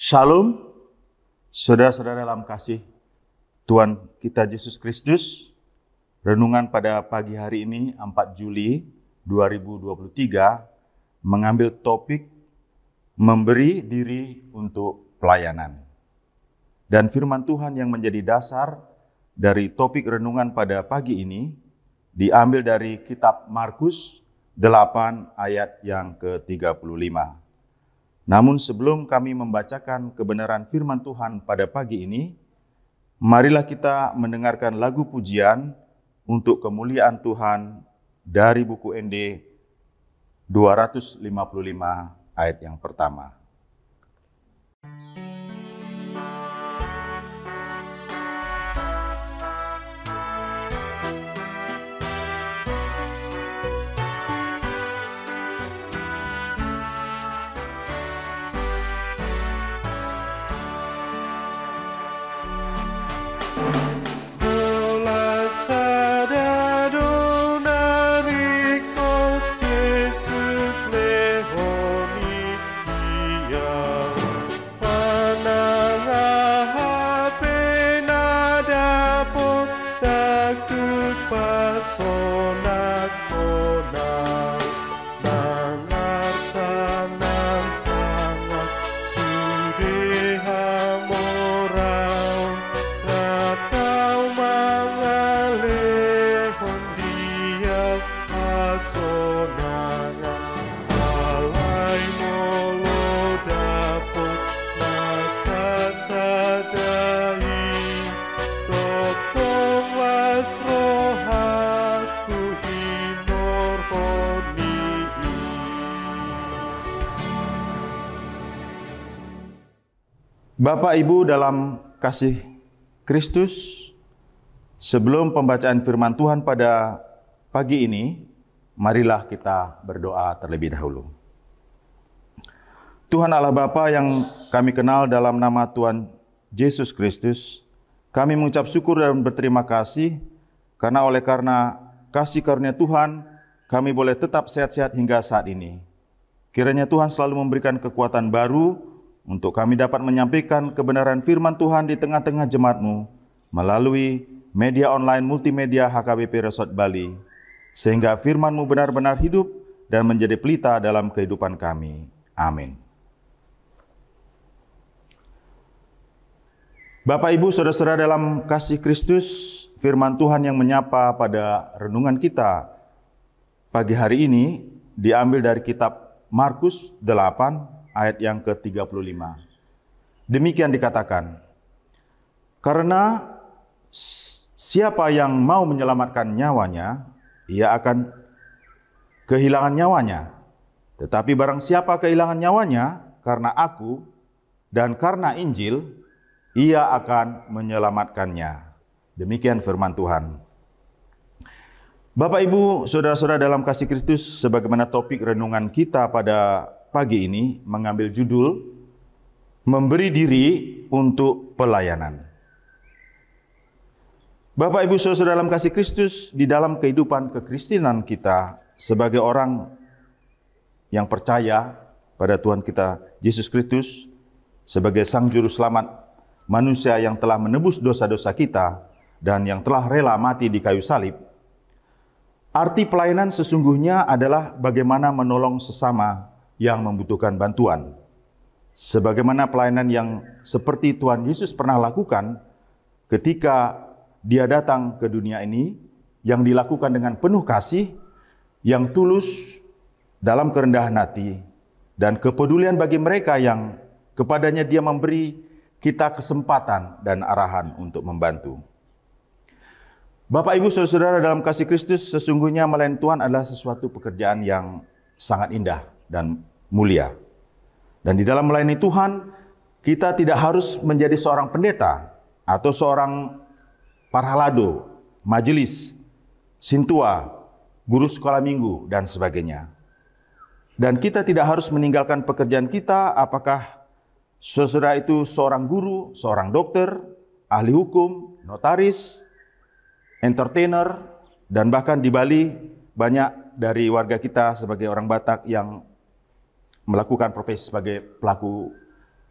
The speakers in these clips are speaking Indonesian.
Shalom, saudara-saudara dalam kasih Tuhan kita Yesus Kristus. Renungan pada pagi hari ini 4 Juli 2023 mengambil topik memberi diri untuk pelayanan. Dan firman Tuhan yang menjadi dasar dari topik renungan pada pagi ini diambil dari kitab Markus 8 ayat yang ke-35. Namun sebelum kami membacakan kebenaran firman Tuhan pada pagi ini, marilah kita mendengarkan lagu pujian untuk kemuliaan Tuhan dari buku ND 255 ayat yang pertama. Bapak Ibu dalam kasih Kristus, sebelum pembacaan firman Tuhan pada pagi ini, marilah kita berdoa terlebih dahulu. Tuhan Allah Bapa yang kami kenal dalam nama Tuhan Yesus Kristus, kami mengucap syukur dan berterima kasih karena kasih karunia Tuhan, kami boleh tetap sehat-sehat hingga saat ini. Kiranya Tuhan selalu memberikan kekuatan baru untuk kami dapat menyampaikan kebenaran firman Tuhan di tengah-tengah jemaat-Mu melalui media online multimedia HKBP Resort Bali, sehingga firman-Mu benar-benar hidup dan menjadi pelita dalam kehidupan kami. Amin. Bapak Ibu Saudara-saudara dalam kasih Kristus, firman Tuhan yang menyapa pada renungan kita pagi hari ini diambil dari kitab Markus 8 ayat yang ke-35. Demikian dikatakan, karena siapa yang mau menyelamatkan nyawanya, ia akan kehilangan nyawanya. Tetapi barang siapa kehilangan nyawanya karena aku dan karena Injil, ia akan menyelamatkannya. Demikian firman Tuhan. Bapak Ibu, saudara-saudara dalam kasih Kristus, sebagaimana topik renungan kita pada pagi ini mengambil judul memberi diri untuk pelayanan. Bapak Ibu Saudara dalam kasih Kristus, di dalam kehidupan kekristenan kita sebagai orang yang percaya pada Tuhan kita Yesus Kristus sebagai Sang Juru Selamat manusia yang telah menebus dosa-dosa kita dan yang telah rela mati di kayu salib. Arti pelayanan sesungguhnya adalah bagaimana menolong sesama yang membutuhkan bantuan. Sebagaimana pelayanan yang seperti Tuhan Yesus pernah lakukan ketika Dia datang ke dunia ini, yang dilakukan dengan penuh kasih, yang tulus dalam kerendahan hati, dan kepedulian bagi mereka yang kepadanya Dia memberi kita kesempatan dan arahan untuk membantu. Bapak Ibu Saudara-saudara dalam kasih Kristus, sesungguhnya melayani Tuhan adalah sesuatu pekerjaan yang sangat indah dan mulia. Dan di dalam melayani Tuhan, kita tidak harus menjadi seorang pendeta atau seorang parhalado, majelis, sintua, guru sekolah minggu, dan sebagainya. Dan kita tidak harus meninggalkan pekerjaan kita, apakah saudara itu seorang guru, seorang dokter, ahli hukum, notaris, entertainer, dan bahkan di Bali banyak dari warga kita sebagai orang Batak yang melakukan profesi sebagai pelaku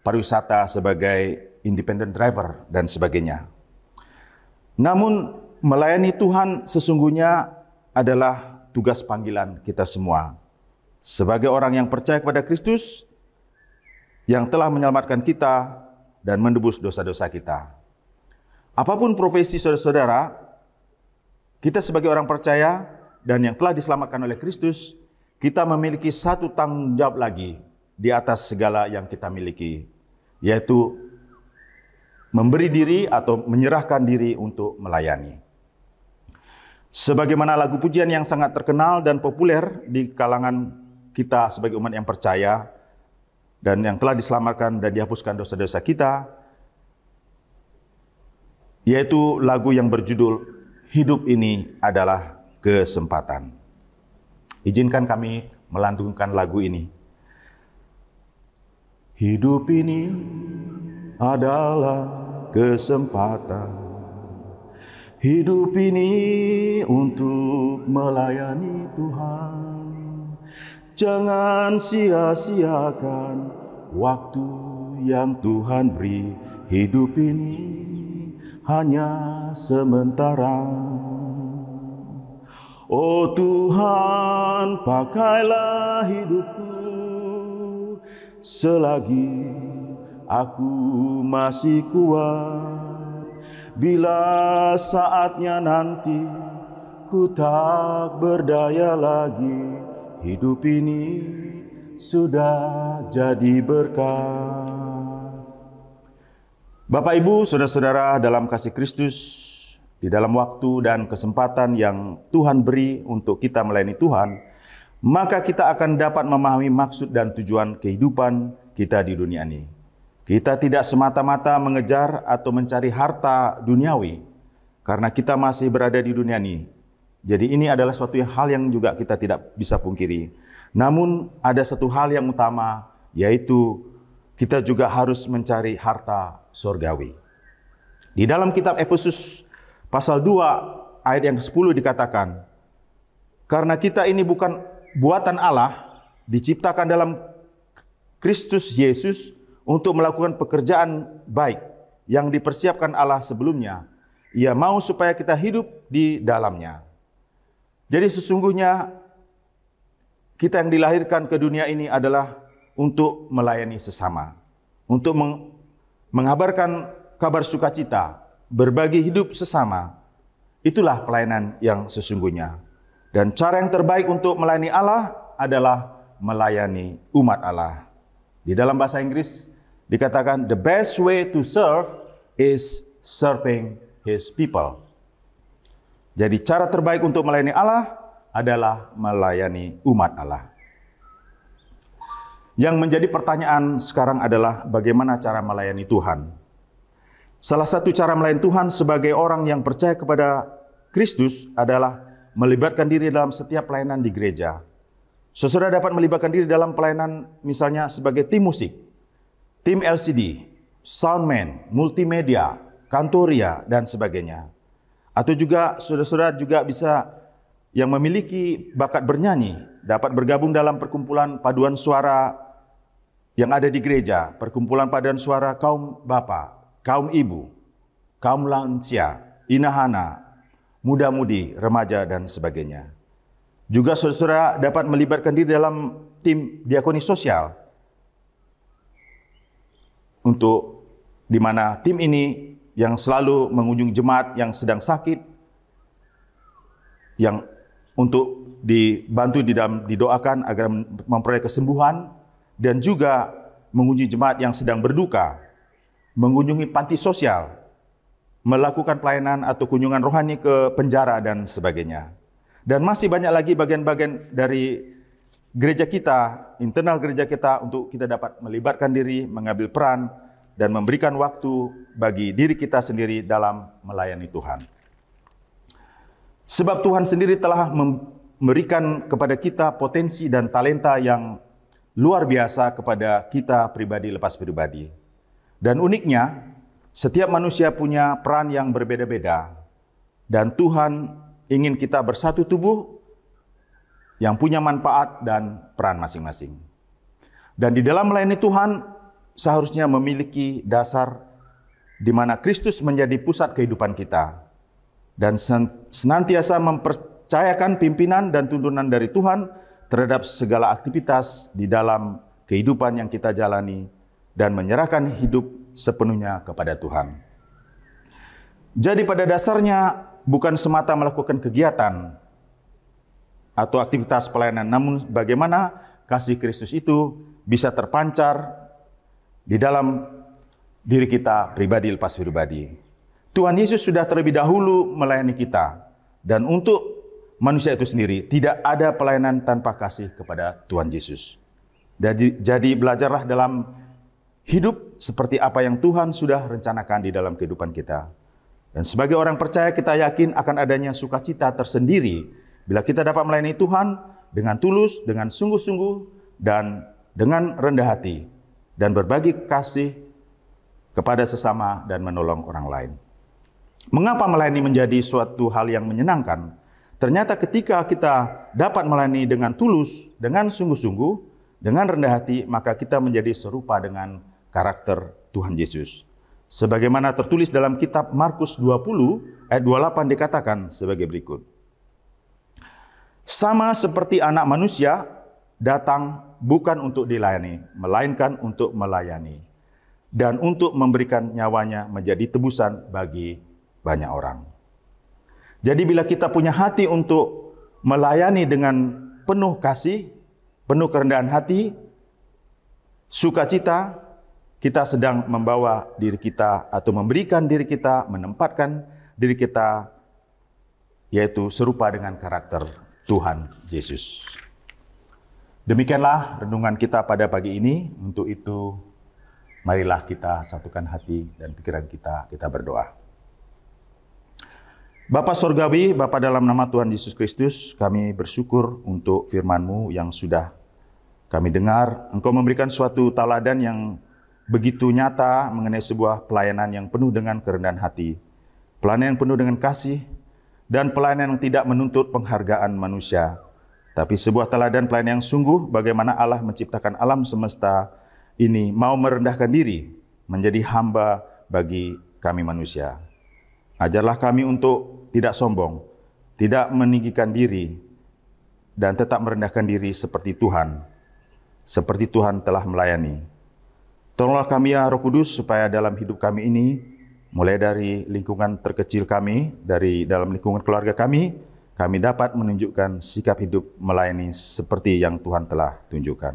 pariwisata, sebagai independent driver, dan sebagainya. Namun, melayani Tuhan sesungguhnya adalah tugas panggilan kita semua. Sebagai orang yang percaya kepada Kristus, yang telah menyelamatkan kita dan menebus dosa-dosa kita. Apapun profesi saudara-saudara, kita sebagai orang percaya dan yang telah diselamatkan oleh Kristus, kita memiliki satu tanggung jawab lagi di atas segala yang kita miliki, yaitu memberi diri atau menyerahkan diri untuk melayani. Sebagaimana lagu pujian yang sangat terkenal dan populer di kalangan kita sebagai umat yang percaya dan yang telah diselamatkan dan dihapuskan dosa-dosa kita, yaitu lagu yang berjudul Hidup Ini Adalah Kesempatan. Izinkan kami melantunkan lagu ini. Hidup ini adalah kesempatan. Hidup ini untuk melayani Tuhan. Jangan sia-siakan waktu yang Tuhan beri. Hidup ini hanya sementara. Oh Tuhan, pakailah hidupku selagi aku masih kuat. Bila saatnya nanti ku tak berdaya lagi, hidup ini sudah jadi berkat. Bapak, Ibu, saudara-saudara dalam kasih Kristus, di dalam waktu dan kesempatan yang Tuhan beri untuk kita melayani Tuhan, maka kita akan dapat memahami maksud dan tujuan kehidupan kita di dunia ini. Kita tidak semata-mata mengejar atau mencari harta duniawi, karena kita masih berada di dunia ini. Jadi ini adalah suatu hal yang juga kita tidak bisa pungkiri. Namun ada satu hal yang utama, yaitu kita juga harus mencari harta surgawi. Di dalam kitab Efesus pasal 2 ayat yang ke-10 dikatakan, karena kita ini bukan buatan Allah, diciptakan dalam Kristus Yesus untuk melakukan pekerjaan baik yang dipersiapkan Allah sebelumnya. Ia mau supaya kita hidup di dalamnya. Jadi sesungguhnya kita yang dilahirkan ke dunia ini adalah untuk melayani sesama, untuk mengabarkan kabar sukacita, berbagi hidup sesama. Itulah pelayanan yang sesungguhnya. Dan cara yang terbaik untuk melayani Allah adalah melayani umat Allah. Di dalam bahasa Inggris dikatakan, the best way to serve is serving His people. Jadi cara terbaik untuk melayani Allah adalah melayani umat Allah. Yang menjadi pertanyaan sekarang adalah bagaimana cara melayani Tuhan. Salah satu cara melayani Tuhan sebagai orang yang percaya kepada Kristus adalah melibatkan diri dalam setiap pelayanan di gereja. Saudara dapat melibatkan diri dalam pelayanan misalnya sebagai tim musik, tim LCD, soundman, multimedia, kantoria, dan sebagainya. Atau juga saudara-saudara juga bisa yang memiliki bakat bernyanyi, dapat bergabung dalam perkumpulan paduan suara yang ada di gereja, perkumpulan paduan suara kaum bapa, kaum ibu, kaum lansia, inahana, muda-mudi, remaja, dan sebagainya. Juga saudara-saudara dapat melibatkan diri dalam tim diakoni sosial, untuk di mana tim ini yang selalu mengunjungi jemaat yang sedang sakit, yang untuk dibantu didoakan agar memperoleh kesembuhan, dan juga mengunjungi jemaat yang sedang berduka, mengunjungi panti sosial, melakukan pelayanan atau kunjungan rohani ke penjara, dan sebagainya. Dan masih banyak lagi bagian-bagian dari gereja kita, internal gereja kita, untuk kita dapat melibatkan diri, mengambil peran, dan memberikan waktu bagi diri kita sendiri dalam melayani Tuhan. Sebab Tuhan sendiri telah memberikan kepada kita potensi dan talenta yang luar biasa kepada kita pribadi lepas pribadi. Dan uniknya, setiap manusia punya peran yang berbeda-beda. Dan Tuhan ingin kita bersatu tubuh yang punya manfaat dan peran masing-masing. Dan di dalam melayani Tuhan, seharusnya memiliki dasar di mana Kristus menjadi pusat kehidupan kita dan senantiasa mempercayakan pimpinan dan tuntunan dari Tuhan terhadap segala aktivitas di dalam kehidupan yang kita jalani dan menyerahkan hidup sepenuhnya kepada Tuhan. Jadi pada dasarnya bukan semata melakukan kegiatan atau aktivitas pelayanan, namun bagaimana kasih Kristus itu bisa terpancar di dalam diri kita pribadi lepas pribadi. Tuhan Yesus sudah terlebih dahulu melayani kita, dan untuk manusia itu sendiri tidak ada pelayanan tanpa kasih kepada Tuhan Yesus. Jadi belajarlah dalam hidup seperti apa yang Tuhan sudah rencanakan di dalam kehidupan kita. Dan sebagai orang percaya kita yakin akan adanya sukacita tersendiri bila kita dapat melayani Tuhan dengan tulus, dengan sungguh-sungguh, dan dengan rendah hati, dan berbagi kasih kepada sesama dan menolong orang lain. Mengapa melayani menjadi suatu hal yang menyenangkan? Ternyata ketika kita dapat melayani dengan tulus, dengan sungguh-sungguh, dengan rendah hati, maka kita menjadi serupa dengan karakter Tuhan Yesus. Sebagaimana tertulis dalam kitab Markus 20 ayat 28 dikatakan sebagai berikut. Sama seperti anak manusia datang bukan untuk dilayani, melainkan untuk melayani, dan untuk memberikan nyawanya menjadi tebusan bagi banyak orang. Jadi bila kita punya hati untuk melayani dengan penuh kasih, penuh kerendahan hati, sukacita, kita sedang membawa diri kita atau memberikan diri kita, menempatkan diri kita, yaitu serupa dengan karakter Tuhan Yesus. Demikianlah renungan kita pada pagi ini. Untuk itu, marilah kita satukan hati dan pikiran kita berdoa. Bapa Surgawi, Bapa dalam nama Tuhan Yesus Kristus, kami bersyukur untuk firman-Mu yang sudah kami dengar. Engkau memberikan suatu teladan yang begitu nyata mengenai sebuah pelayanan yang penuh dengan kerendahan hati, pelayanan yang penuh dengan kasih, dan pelayanan yang tidak menuntut penghargaan manusia, tapi sebuah teladan pelayanan yang sungguh bagaimana Allah menciptakan alam semesta ini mau merendahkan diri menjadi hamba bagi kami manusia. Ajarlah kami untuk tidak sombong, tidak meninggikan diri, dan tetap merendahkan diri seperti Tuhan telah melayani. Tolonglah kami ya Roh Kudus supaya dalam hidup kami ini, mulai dari lingkungan terkecil kami, dari dalam lingkungan keluarga kami dapat menunjukkan sikap hidup melayani seperti yang Tuhan telah tunjukkan.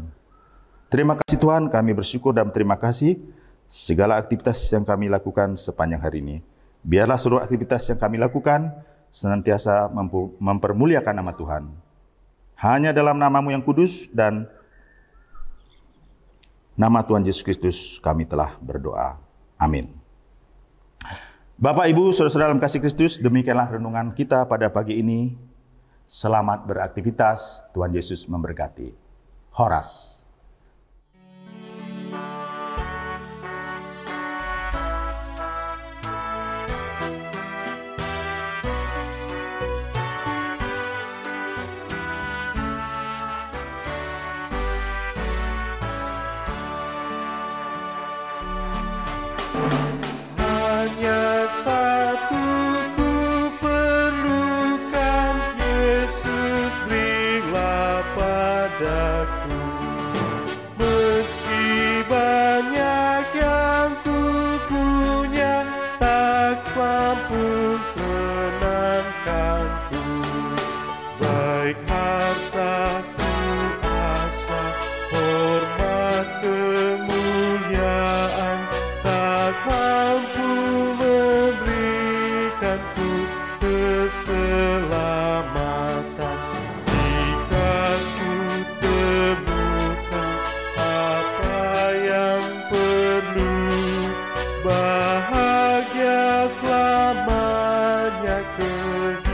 Terima kasih Tuhan, kami bersyukur dan terima kasih segala aktivitas yang kami lakukan sepanjang hari ini. Biarlah seluruh aktivitas yang kami lakukan senantiasa mempermuliakan nama Tuhan. Hanya dalam nama-Mu yang kudus dan nama Tuhan Yesus Kristus kami telah berdoa. Amin. Bapak, Ibu, Saudara-saudara dalam kasih Kristus, demikianlah renungan kita pada pagi ini. Selamat beraktivitas, Tuhan Yesus memberkati. Horas. Hanya satu ku perlukan, Yesus berilah padaku. Meski banyak yang ku punya, tak mampu senangkanku. Baik harta, kuasa, hormat, kemuliaan, tak mampu memberikanku keselamatan. Jika ku temukan apa yang perlu, bahagia selamanya kehidupan.